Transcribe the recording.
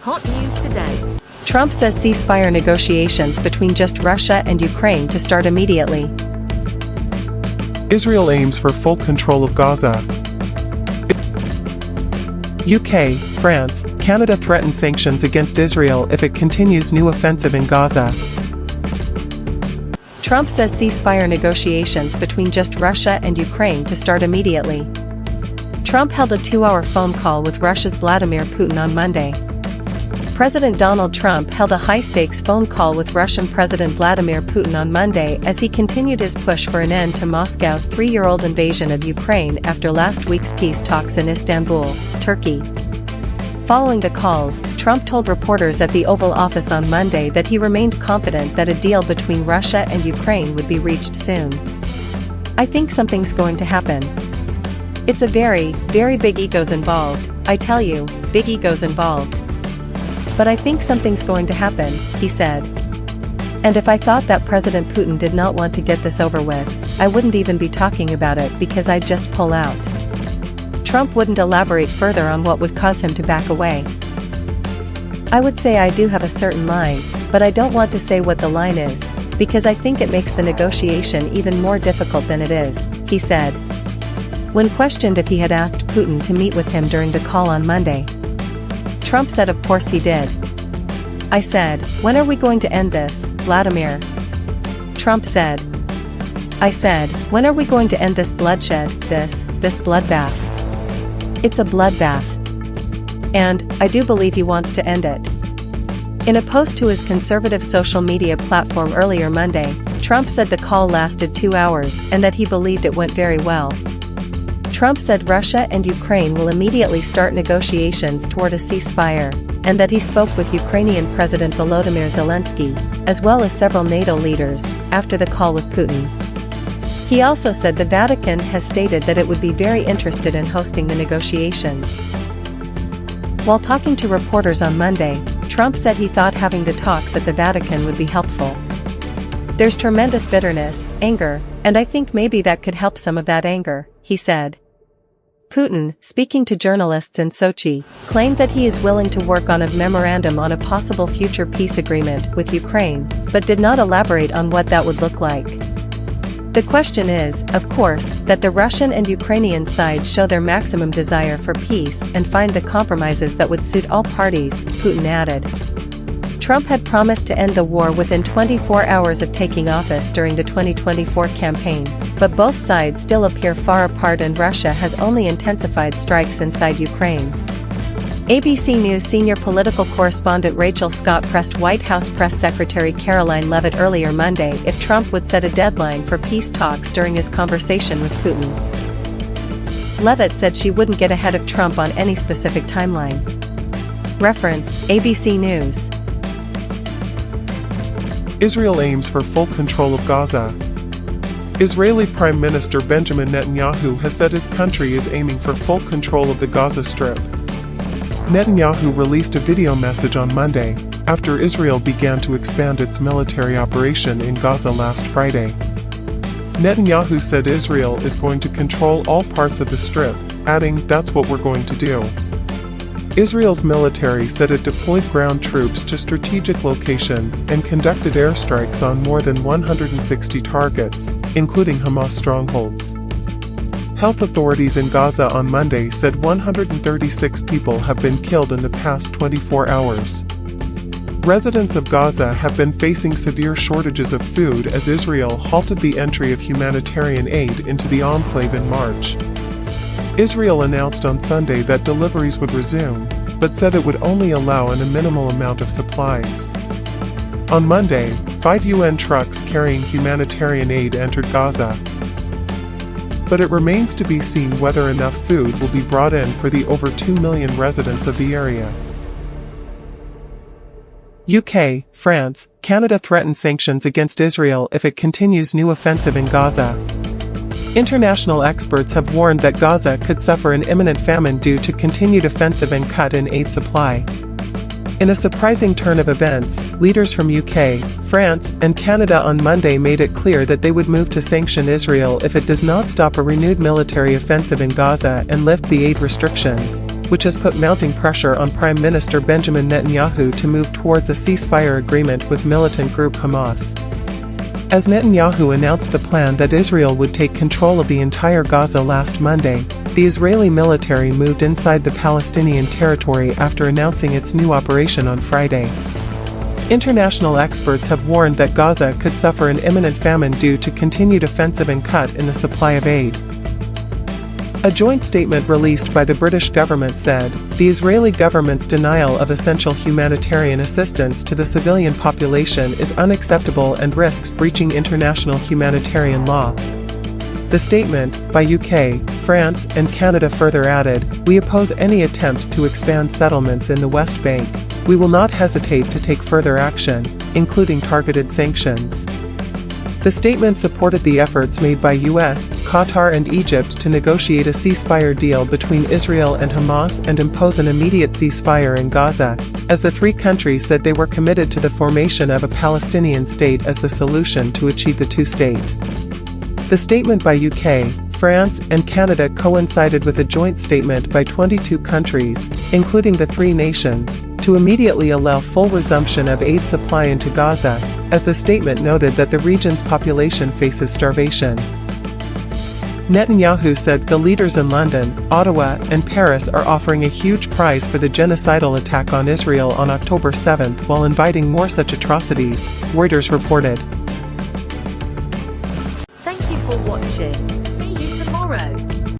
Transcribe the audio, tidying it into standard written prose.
Hot news today. Trump says ceasefire negotiations between just Russia and Ukraine to start immediately. Israel aims for full control of Gaza. UK, France, Canada threaten sanctions against Israel if it continues new offensive in Gaza. Trump says ceasefire negotiations between just Russia and Ukraine to start immediately. Trump held a 2-hour phone call with Russia's Vladimir Putin on Monday. President Donald Trump held a high-stakes phone call with Russian President Vladimir Putin on Monday as he continued his push for an end to Moscow's 3-year-old invasion of Ukraine after last week's peace talks in Istanbul, Turkey. Following the calls, Trump told reporters at the Oval Office on Monday that he remained confident that a deal between Russia and Ukraine would be reached soon. "I think something's going to happen. It's a very, very big egos involved, I tell you, big egos involved. But I think something's going to happen," he said. "And if I thought that President Putin did not want to get this over with, I wouldn't even be talking about it because I'd just pull out." Trump wouldn't elaborate further on what would cause him to back away. "I would say I do have a certain line, but I don't want to say what the line is, because I think it makes the negotiation even more difficult than it is," he said. When questioned if he had asked Putin to meet with him during the call on Monday, Trump said of course he did. "I said, when are we going to end this, Vladimir?" Trump said. "I said, when are we going to end this bloodshed, this bloodbath? It's a bloodbath. And, I do believe he wants to end it." In a post to his conservative social media platform earlier Monday, Trump said the call lasted 2 hours and that he believed it went very well. Trump said Russia and Ukraine will immediately start negotiations toward a ceasefire, and that he spoke with Ukrainian President Volodymyr Zelensky, as well as several NATO leaders, after the call with Putin. He also said the Vatican has stated that it would be very interested in hosting the negotiations. While talking to reporters on Monday, Trump said he thought having the talks at the Vatican would be helpful. "There's tremendous bitterness, anger, and I think maybe that could help some of that anger," he said. Putin, speaking to journalists in Sochi, claimed that he is willing to work on a memorandum on a possible future peace agreement with Ukraine, but did not elaborate on what that would look like. The question is, of course, that the Russian and Ukrainian sides show their maximum desire for peace and find the compromises that would suit all parties, Putin added. Trump had promised to end the war within 24 hours of taking office during the 2024 campaign, but both sides still appear far apart and Russia has only intensified strikes inside Ukraine. ABC News senior political correspondent Rachel Scott pressed White House Press Secretary Caroline Leavitt earlier Monday if Trump would set a deadline for peace talks during his conversation with Putin. Leavitt said she wouldn't get ahead of Trump on any specific timeline. Reference, ABC News. Israel aims for full control of Gaza. Israeli Prime Minister Benjamin Netanyahu has said his country is aiming for full control of the Gaza Strip. Netanyahu released a video message on Monday, after Israel began to expand its military operation in Gaza last Friday. Netanyahu said Israel is going to control all parts of the Strip, adding, "That's what we're going to do." Israel's military said it deployed ground troops to strategic locations and conducted airstrikes on more than 160 targets, including Hamas strongholds. Health authorities in Gaza on Monday said 136 people have been killed in the past 24 hours. Residents of Gaza have been facing severe shortages of food as Israel halted the entry of humanitarian aid into the enclave in March. Israel announced on Sunday that deliveries would resume, but said it would only allow a minimal amount of supplies. On Monday, 5 UN trucks carrying humanitarian aid entered Gaza. But it remains to be seen whether enough food will be brought in for the over 2 million residents of the area. UK, France, Canada threaten sanctions against Israel if it continues new offensive in Gaza. International experts have warned that Gaza could suffer an imminent famine due to continued offensive and cut in aid supply. In a surprising turn of events, leaders from UK, France, and Canada on Monday made it clear that they would move to sanction Israel if it does not stop a renewed military offensive in Gaza and lift the aid restrictions, which has put mounting pressure on Prime Minister Benjamin Netanyahu to move towards a ceasefire agreement with militant group Hamas. As Netanyahu announced the plan that Israel would take control of the entire Gaza last Monday, the Israeli military moved inside the Palestinian territory after announcing its new operation on Friday. International experts have warned that Gaza could suffer an imminent famine due to continued offensive and cut in the supply of aid. A joint statement released by the British government said, the Israeli government's denial of essential humanitarian assistance to the civilian population is unacceptable and risks breaching international humanitarian law. The statement, by UK, France, and Canada further added, we oppose any attempt to expand settlements in the West Bank. We will not hesitate to take further action, including targeted sanctions. The statement supported the efforts made by US, Qatar and Egypt to negotiate a ceasefire deal between Israel and Hamas and impose an immediate ceasefire in Gaza, as the three countries said they were committed to the formation of a Palestinian state as the solution to achieve the two-state. The statement by UK, France, and Canada coincided with a joint statement by 22 countries, including the three nations, to immediately allow full resumption of aid supply into Gaza, as the statement noted that the region's population faces starvation. Netanyahu said the leaders in London, Ottawa, and Paris are offering a huge prize for the genocidal attack on Israel on October 7 while inviting more such atrocities, Reuters reported. Thank you for watching. See you tomorrow.